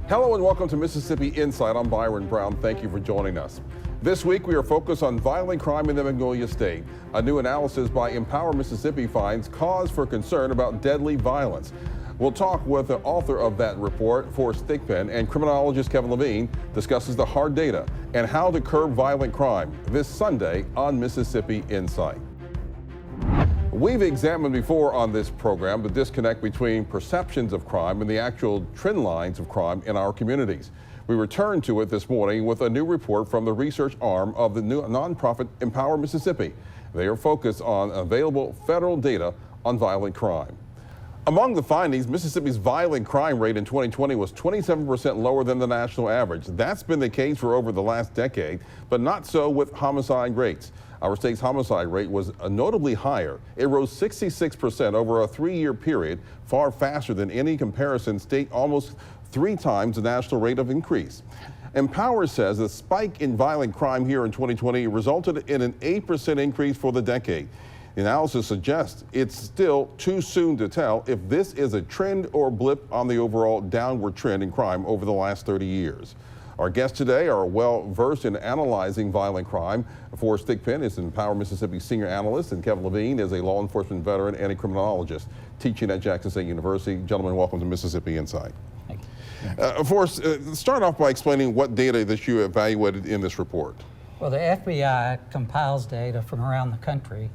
Hello and welcome to Mississippi Insight. I'm Byron Brown. Thank you for joining us. This week we are focused on violent crime in the Magnolia State. A new analysis by Empower Mississippi finds cause for concern about deadly violence. We'll talk with the author of that report, Forest Thigpen, and criminologist Kevin Lavine discusses the hard data and how to curb violent crime this Sunday on Mississippi Insight. We've examined before on this program the disconnect between perceptions of crime and the actual trend lines of crime in our communities. We return to it this morning with a new report from the research arm of the new nonprofit Empower Mississippi. They are focused on available federal data on violent crime. Among the findings, Mississippi's violent crime rate in 2020 was 27% lower than the national average. That's been the case for over the last decade, but not so with homicide rates. Our state's homicide rate was notably higher. It rose 66% over a 3-year period, far faster than any comparison state, almost 3 times the national rate of increase. Empower says the spike in violent crime here in 2020 resulted in an 8% increase for the decade. The analysis suggests it's still too soon to tell if this is a trend or blip on the overall downward trend in crime over the last 30 years. Our guests today are well versed in analyzing violent crime. Forest Thigpen is Empower Mississippi senior analyst, and Kevin Lavine is a law enforcement veteran and a criminologist teaching at Jackson State University. Gentlemen, welcome to Mississippi Insight. Thank you. Forrest, start off by explaining what data that you evaluated in this report. Well, the FBI compiles data from around the country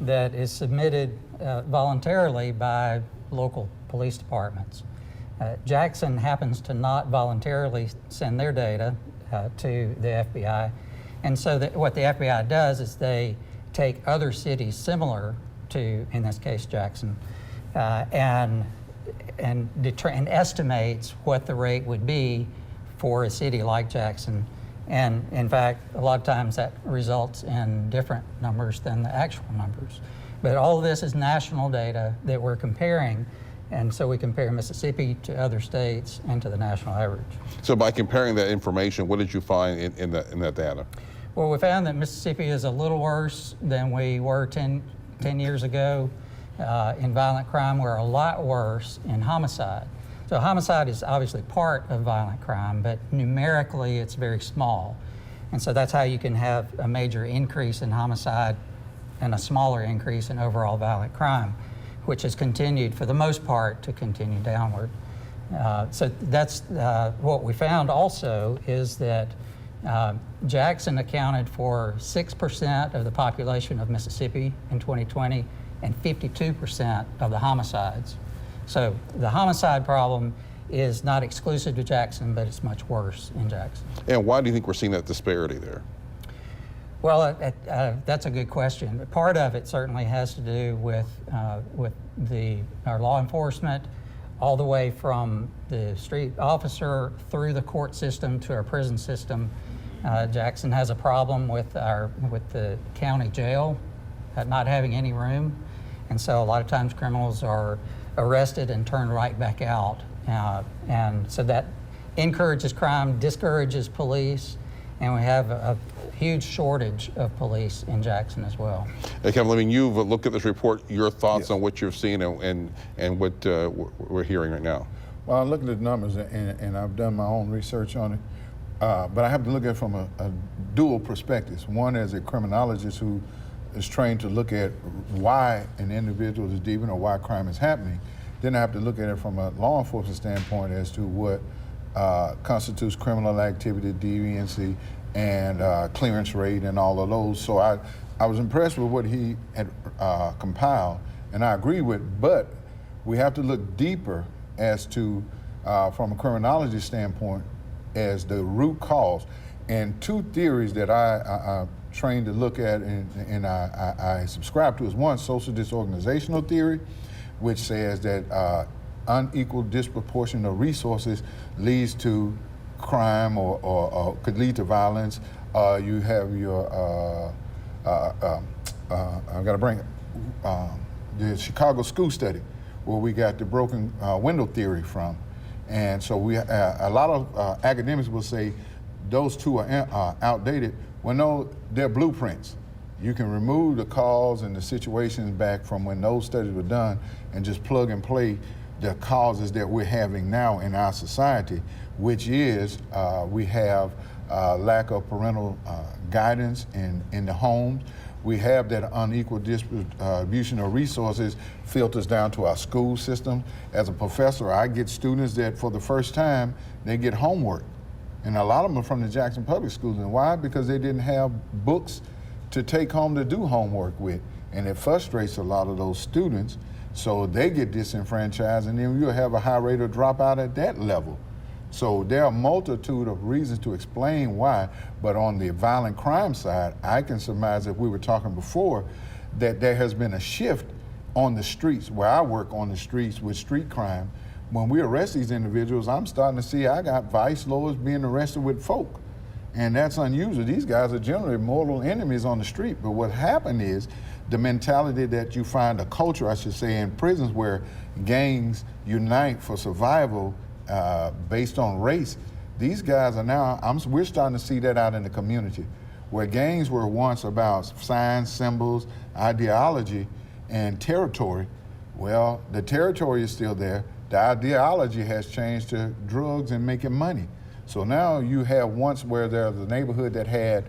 that is submitted voluntarily by local police departments. Jackson happens to not voluntarily send their data to the FBI, and so what the FBI does is they take other cities similar to, in this case, Jackson, and estimates what the rate would be for a city like Jackson. And in fact, a lot of times that results in different numbers than the actual numbers. But all of this is national data that we're comparing, and so we compare Mississippi to other states and to the national average. So by comparing that information, what did you find in that data? Well, we found that Mississippi is a little worse than we were 10 years ago in violent crime. We're a lot worse in homicide. So homicide is obviously part of violent crime, but numerically it's very small. And so that's how you can have a major increase in homicide and a smaller increase in overall violent crime, which has continued, for the most part, to continue downward. So that's what we found also is that Jackson accounted for 6% of the population of Mississippi in 2020 and 52% of the homicides. So the homicide problem is not exclusive to Jackson, but it's much worse in Jackson. And why do you think we're seeing that disparity there? Well, that's a good question. Part of it certainly has to do with our law enforcement, all the way from the street officer through the court system to our prison system. Jackson has a problem with the county jail not having any room, and so a lot of times criminals are arrested and turned right back out. And so that encourages crime, discourages police, and we have a huge shortage of police in Jackson as well. Hey, Kevin, I mean, you've looked at this report, your thoughts on what you've seen and what we're hearing right now. Well, I looked at the numbers and I've done my own research on it, but I have to look at it from a dual perspective. One as a criminologist who is trained to look at why an individual is deviant or why crime is happening. Then I have to look at it from a law enforcement standpoint as to what constitutes criminal activity, deviancy, and clearance rate and all of those. So I was impressed with what he had compiled, and I agree with, but we have to look deeper as to, from a criminology standpoint, as the root cause. And 2 theories that I trained to look at and I subscribe to is one, social disorganizational theory, which says that unequal disproportion of resources leads to crime or could lead to violence. You have your, I've got to bring it, the Chicago school study, where we got the broken window theory from. And so a lot of academics will say those 2 are outdated. Well, no, they're blueprints. You can remove the cause and the situations back from when those studies were done and just plug and play the causes that we're having now in our society, which is we have lack of parental guidance in the homes. We have that unequal distribution of resources filters down to our school system. As a professor, I get students that for the first time, they get homework. And a lot of them are from the Jackson Public Schools. And why? Because they didn't have books to take home to do homework with. And it frustrates a lot of those students. So they get disenfranchised, and then you'll have a high rate of dropout at that level. So there are a multitude of reasons to explain why, but on the violent crime side, I can surmise, if we were talking before, that there has been a shift on the streets, where I work on the streets with street crime. When we arrest these individuals, I'm starting to see I got vice lords being arrested with folk. And that's unusual. These guys are generally mortal enemies on the street, but what happened is the mentality that you find, a culture, I should say, in prisons where gangs unite for survival based on race. These guys are now, we're starting to see that out in the community, where gangs were once about signs, symbols, ideology, and territory. Well, the territory is still there. The ideology has changed to drugs and making money. So now you have once where there's a neighborhood that had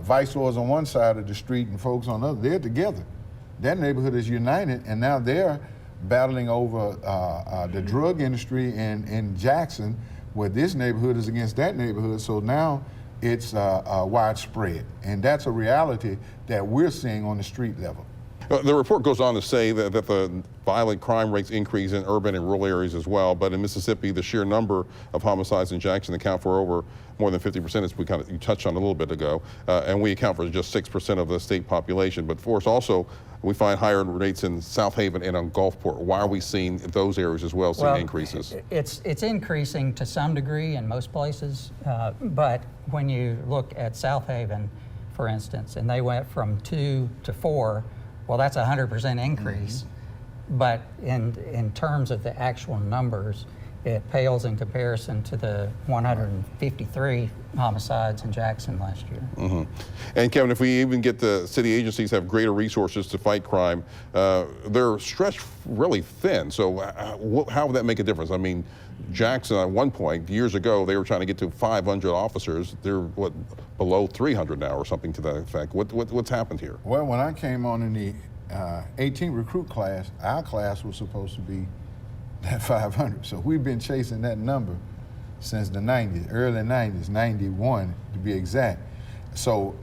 vice lords on one side of the street and folks on the other, they're together. That neighborhood is united, and now they're battling over the drug industry in Jackson, where this neighborhood is against that neighborhood. So now it's widespread, and that's a reality that we're seeing on the street level. The report goes on to say that the violent crime rates increase in urban and rural areas as well, but in Mississippi, the sheer number of homicides in Jackson account for over more than 50%, as you touched on a little bit ago, and we account for just 6% of the state population. But for us also, we find higher rates in South Haven and on Gulfport. Why are we seeing those areas as well seeing increases? It's increasing to some degree in most places, but when you look at South Haven, for instance, and they went from 2 to 4, well, that's a 100% increase. Mm-hmm. But in terms of the actual numbers, it pales in comparison to the 153 homicides in Jackson last year. Mm-hmm. And Kevin, if we even get the city agencies have greater resources to fight crime, they're stretched really thin. So how would that make a difference? I mean, Jackson at one point, years ago, they were trying to get to 500 officers. They're below 300 now or something to that effect. What's happened here? Well, when I came on in the 18 recruit class, our class was supposed to be that 500. So we've been chasing that number since the 90s, early 90s, 91 to be exact. So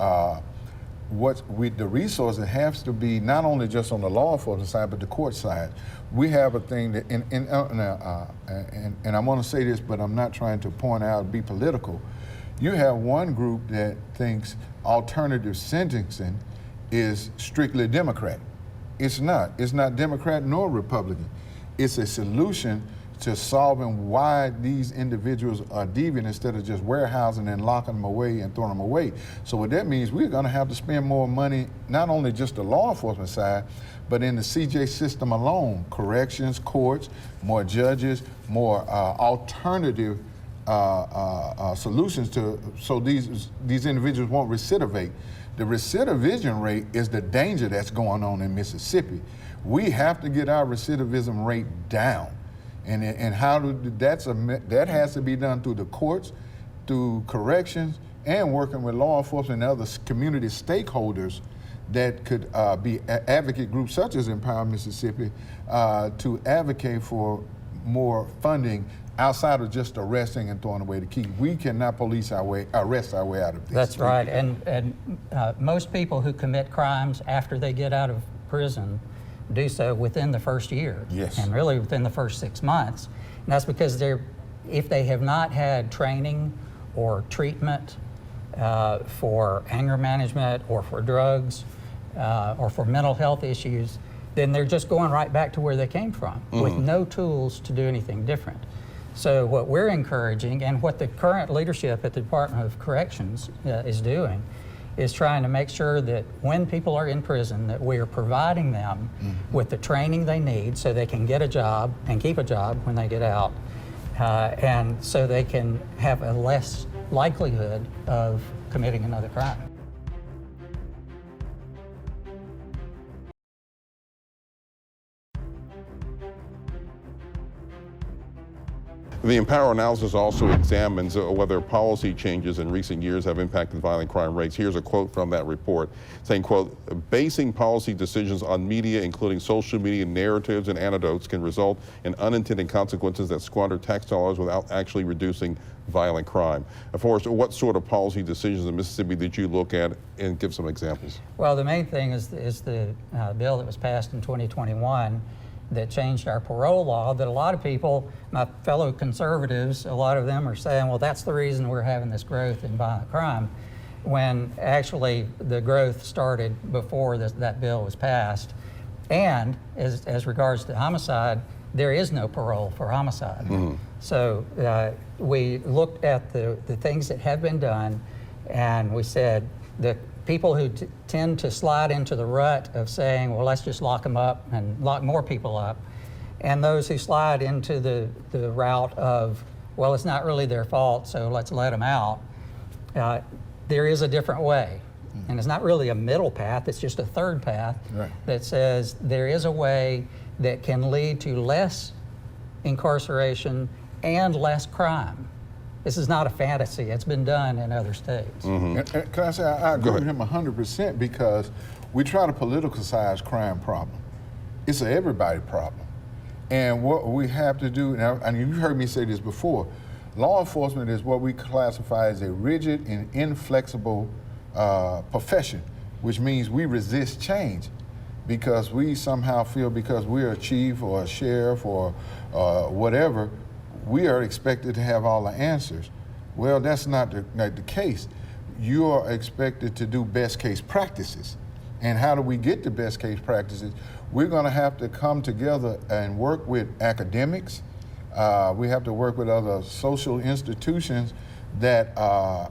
the resources has to be not only just on the law enforcement side, but the court side. We have a thing that, and I want to say this, but I'm not trying to point out, be political. You have one group that thinks alternative sentencing is strictly Democrat. It's not. It's not Democrat nor Republican. It's a solution to solving why these individuals are deviant instead of just warehousing and locking them away and throwing them away. So what that means, we're going to have to spend more money, not only just the law enforcement side, but in the CJ system alone, corrections, courts, more judges, more alternative solutions so these individuals won't recidivate. The recidivism rate is the danger that's going on in Mississippi. We have to get our recidivism rate down. And that has to be done through the courts, through corrections, and working with law enforcement and other community stakeholders that could be advocate groups such as Empower Mississippi to advocate for more funding outside of just arresting and throwing away the key. We cannot arrest our way out of this. That's right, and most people who commit crimes after they get out of prison do so within the first year, yes, and really within the first 6 months. And that's because if they have not had training or treatment for anger management or for drugs or for mental health issues, then they're just going right back to where they came from with no tools to do anything different. So what we're encouraging, and what the current leadership at the Department of Corrections is doing, is trying to make sure that when people are in prison, that we are providing them with the training they need so they can get a job and keep a job when they get out, and so they can have a less likelihood of committing another crime. The Empower analysis also examines whether policy changes in recent years have impacted violent crime rates. Here's a quote from that report saying, quote, basing policy decisions on media, including social media narratives and anecdotes, can result in unintended consequences that squander tax dollars without actually reducing violent crime. Forrest, what sort of policy decisions in Mississippi did you look at, and give some examples? Well, the main thing is the bill that was passed in 2021 that changed our parole law, that a lot of people, my fellow conservatives, a lot of them are saying, well, that's the reason we're having this growth in violent crime, when actually the growth started before that bill was passed. And as regards to homicide, there is no parole for homicide. Mm-hmm. So we looked at the things that have been done, and we said the people who tend to slide into the rut of saying, well, let's just lock them up and lock more people up, and those who slide into the route of, well, it's not really their fault, so let's let them out, there is a different way. And it's not really a middle path, it's just a third path that says there is a way that can lead to less incarceration and less crime. This is not a fantasy. It's been done in other states. Mm-hmm. And can I say, I agree with him 100% because we try to politicize crime problem. It's an everybody problem. And what we have to do, and you've heard me say this before, law enforcement is what we classify as a rigid and inflexible profession, which means we resist change because we somehow feel because we're a chief or a sheriff or whatever, we are expected to have all the answers. Well, that's not the case. You are expected to do best case practices. And how do we get to best case practices? We're gonna have to come together and work with academics. We have to work with other social institutions that are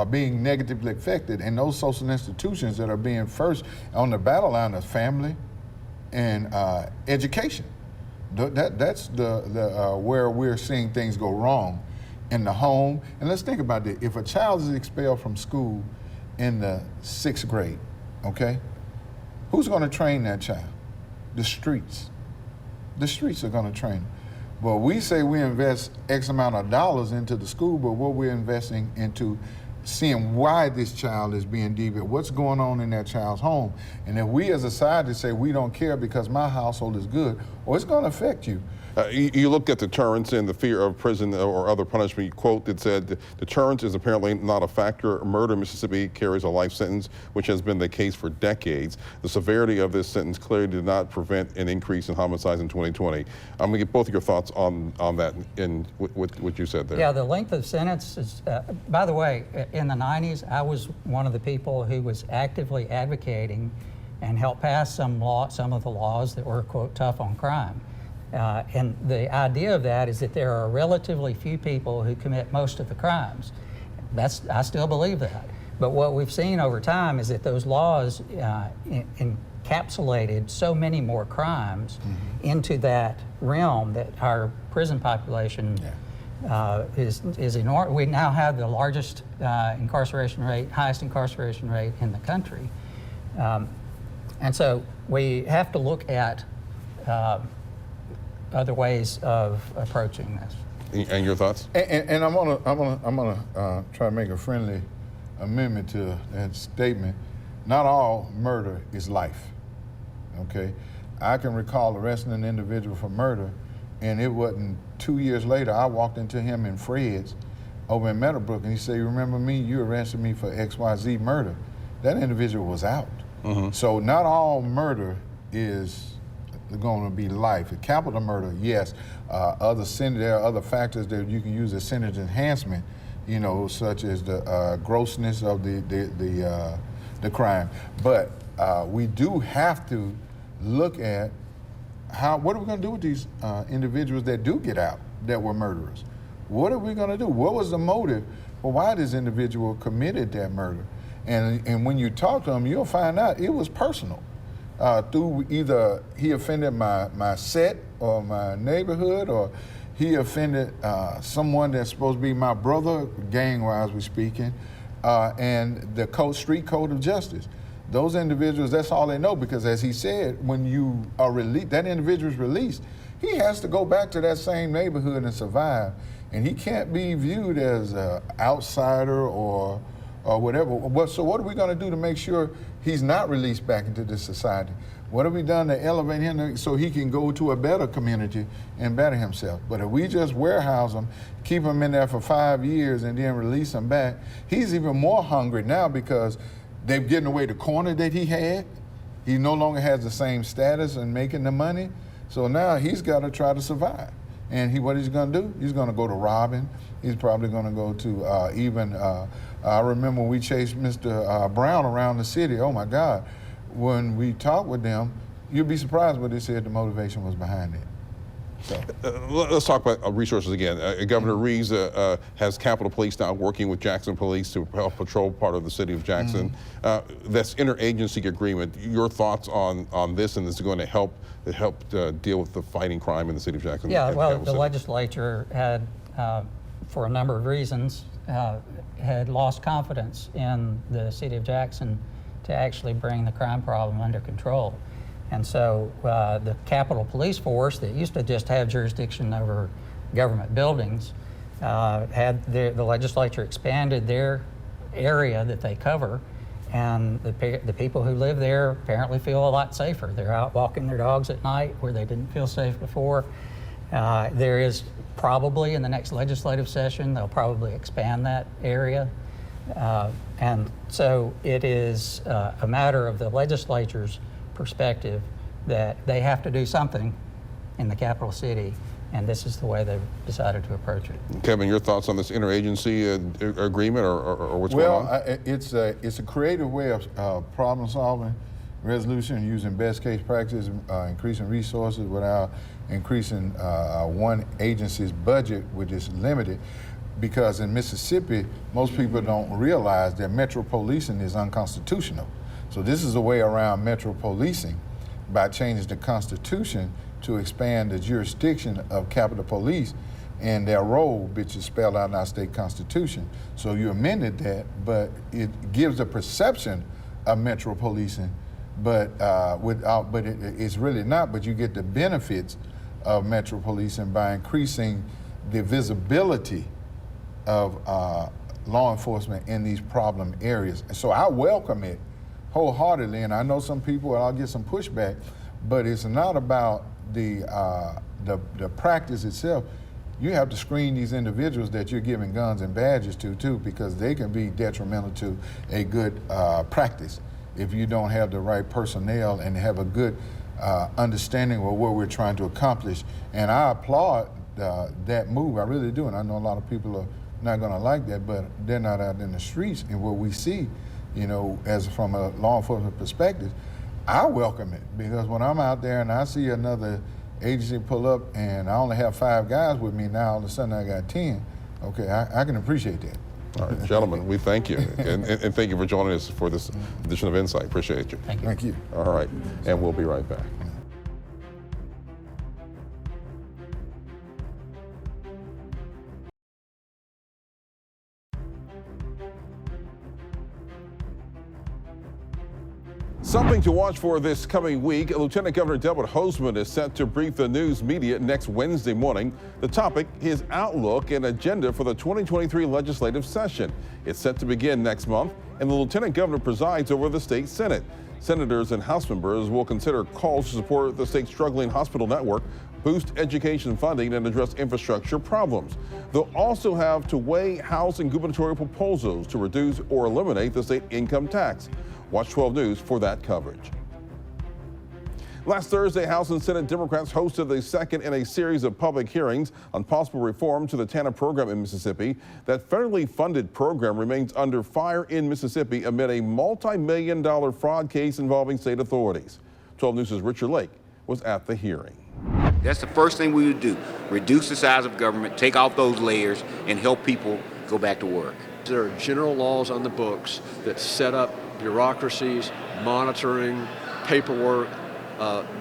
being negatively affected. And those social institutions that are being first on the battle line are family and education. That's the where we're seeing things go wrong in the home. And let's think about this. If a child is expelled from school in the 6th grade, okay, who's gonna train that child? The streets. The streets are gonna train them. Well, we say we invest X amount of dollars into the school, but what we're investing into seeing why this child is being deviant, what's going on in that child's home. And if we as a society say we don't care because my household is good, well, it's going to affect you. You looked at deterrence and the fear of prison or other punishment. Quote that said, deterrence is apparently not a factor. Murder in Mississippi carries a life sentence, which has been the case for decades. The severity of this sentence clearly did not prevent an increase in homicides in 2020. I'm gonna get both of your thoughts on that in what you said there. Yeah, the length of sentence is, by the way, in the 90s, I was one of the people who was actively advocating and helped pass some of the laws that were, quote, tough on crime. And the idea of that is that there are relatively few people who commit most of the crimes. I still believe that. But what we've seen over time is that those laws encapsulated so many more crimes into that realm that our prison population is enormous. We now have the largest incarceration rate, highest incarceration rate in the country. And so we have to look at other ways of approaching this. And your thoughts? And I'm gonna try to make a friendly amendment to that statement. Not all murder is life. Okay, I can recall arresting an individual for murder, and it wasn't 2 years later I walked into him in Fred's over in Meadowbrook, and he said, "You remember me? You arrested me for XYZ murder." That individual was out. So not all murder is going to be life. Capital murder, yes. There are other factors that you can use as sentence enhancement, you know, such as the grossness of the crime. But we do have to look at what are we going to do with these individuals that do get out that were murderers? What are we going to do? What was the motive for why this individual committed that murder? And when you talk to them, you'll find out it was personal. Through either he offended my set or my neighborhood, or he offended someone that's supposed to be my brother, gang-wise we're speaking, and the street code of justice. Those individuals, that's all they know, because as he said, when you are released, that individual is released, he has to go back to that same neighborhood and survive. And he can't be viewed as an outsider or whatever. So what are we going to do to make sure he's not released back into this society? What have we done to elevate him so he can go to a better community and better himself? But if we just warehouse him, keep him in there for 5 years and then release him back, he's even more hungry now because they've given away the corner that he had. He no longer has the same status and making the money. So now he's got to try to survive. And what he's going to do, he's going to go to robbing. He's probably going to go to I remember when we chased Mr. Brown around the city. Oh my God. When we talked with them, you'd be surprised what they said the motivation was behind it. So. Let's talk about resources again. Governor Reeves has Capitol Police now working with Jackson Police to help patrol part of the city of Jackson. That's interagency agreement. Your thoughts on this, and this is going to help deal with the fighting crime in the city of Jackson? Yeah, well, the legislature had, for a number of reasons, had lost confidence in the city of Jackson to actually bring the crime problem under control. And so the Capitol Police Force that used to just have jurisdiction over government buildings the legislature expanded their area that they cover, and the people who live there apparently feel a lot safer. They're out walking their dogs at night where they didn't feel safe before. There is probably in the next legislative session, they'll probably expand that area. And so it is a matter of the legislature's perspective that they have to do something in the capital city, and this is the way they've decided to approach it. Kevin, your thoughts on this interagency agreement or what's going on? Well, it's a creative way of problem solving, resolution, using best case practice, increasing resources without increasing one agency's budget, which is limited. Because in Mississippi, most people don't realize that metro policing is unconstitutional. So this is a way around metro policing by changing the Constitution to expand the jurisdiction of Capitol Police and their role, which is spelled out in our state constitution. So you amended that, but it gives a perception of metro policing, but it's really not. But you get the benefits of metro policing by increasing the visibility of law enforcement in these problem areas. So I welcome it wholeheartedly, and I know some people, I'll get some pushback, but it's not about the practice itself. You have to screen these individuals that you're giving guns and badges to too, because they can be detrimental to a good practice if you don't have the right personnel and have a good understanding of what we're trying to accomplish. And I applaud that move, I really do, and I know a lot of people are not going to like that, but they're not out in the streets. And what we see, you know, as from a law enforcement perspective, I welcome it, because when I'm out there and I see another agency pull up and I only have 5 guys with me, now all of a sudden I got 10. Okay, I can appreciate that. All right, gentlemen, we thank you, and thank you for joining us for this edition of Insight. Appreciate you. Thank you. Thank you. All right, and we'll be right back. Something to watch for this coming week. Lieutenant Governor Delbert Hosemann is set to brief the news media next Wednesday morning. The topic, his outlook and agenda for the 2023 legislative session. It's set to begin next month, and the Lieutenant Governor presides over the state Senate. Senators and House members will consider calls to support the state's struggling hospital network, boost education funding, and address infrastructure problems. They'll also have to weigh House and gubernatorial proposals to reduce or eliminate the state income tax. Watch 12 News for that coverage. Last Thursday, House and Senate Democrats hosted the second in a series of public hearings on possible reform to the TANF program in Mississippi. That federally funded program remains under fire in Mississippi amid a multi-million-dollar fraud case involving state authorities. 12 News' Richard Lake was at the hearing. That's the first thing we would do, reduce the size of government, take off those layers, and help people go back to work. There are general laws on the books that set up bureaucracies, monitoring, paperwork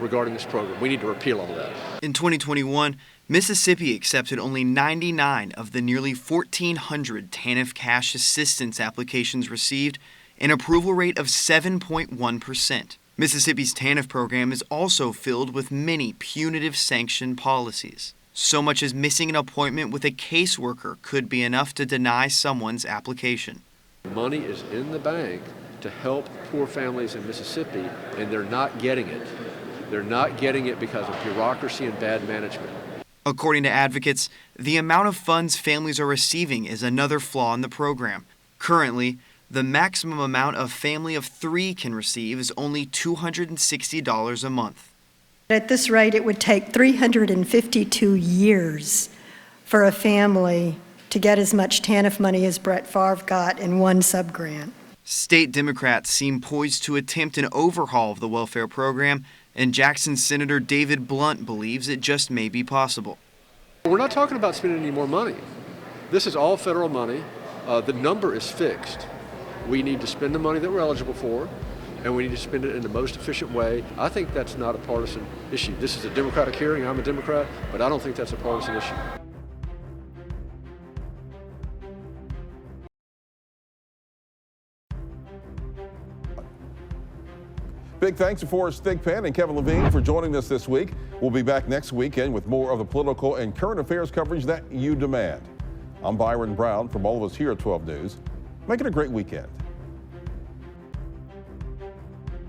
regarding this program. We need to repeal all that. In 2021, Mississippi accepted only 99 of the nearly 1,400 TANF cash assistance applications received, an approval rate of 7.1%. Mississippi's TANF program is also filled with many punitive sanction policies. So much as missing an appointment with a caseworker could be enough to deny someone's application. Money is in the bank to help poor families in Mississippi, and they're not getting it. They're not getting it because of bureaucracy and bad management. According to advocates, the amount of funds families are receiving is another flaw in the program. Currently, the maximum amount a family of 3 can receive is only $260 a month. At this rate, it would take 352 years for a family to get as much TANF money as Brett Favre got in one subgrant. State Democrats seem poised to attempt an overhaul of the welfare program, and Jackson Senator David Blunt believes it just may be possible. We're not talking about spending any more money. This is all federal money. The number is fixed. We need to spend the money that we're eligible for, and we need to spend it in the most efficient way. I think that's not a partisan issue. This is a Democratic hearing. I'm a Democrat, but I don't think that's a partisan issue. Big thanks to Forest Thigpen and Kevin Lavine for joining us this week. We'll be back next weekend with more of the political and current affairs coverage that you demand. I'm Byron Brown from all of us here at 12 News. Make it a great weekend.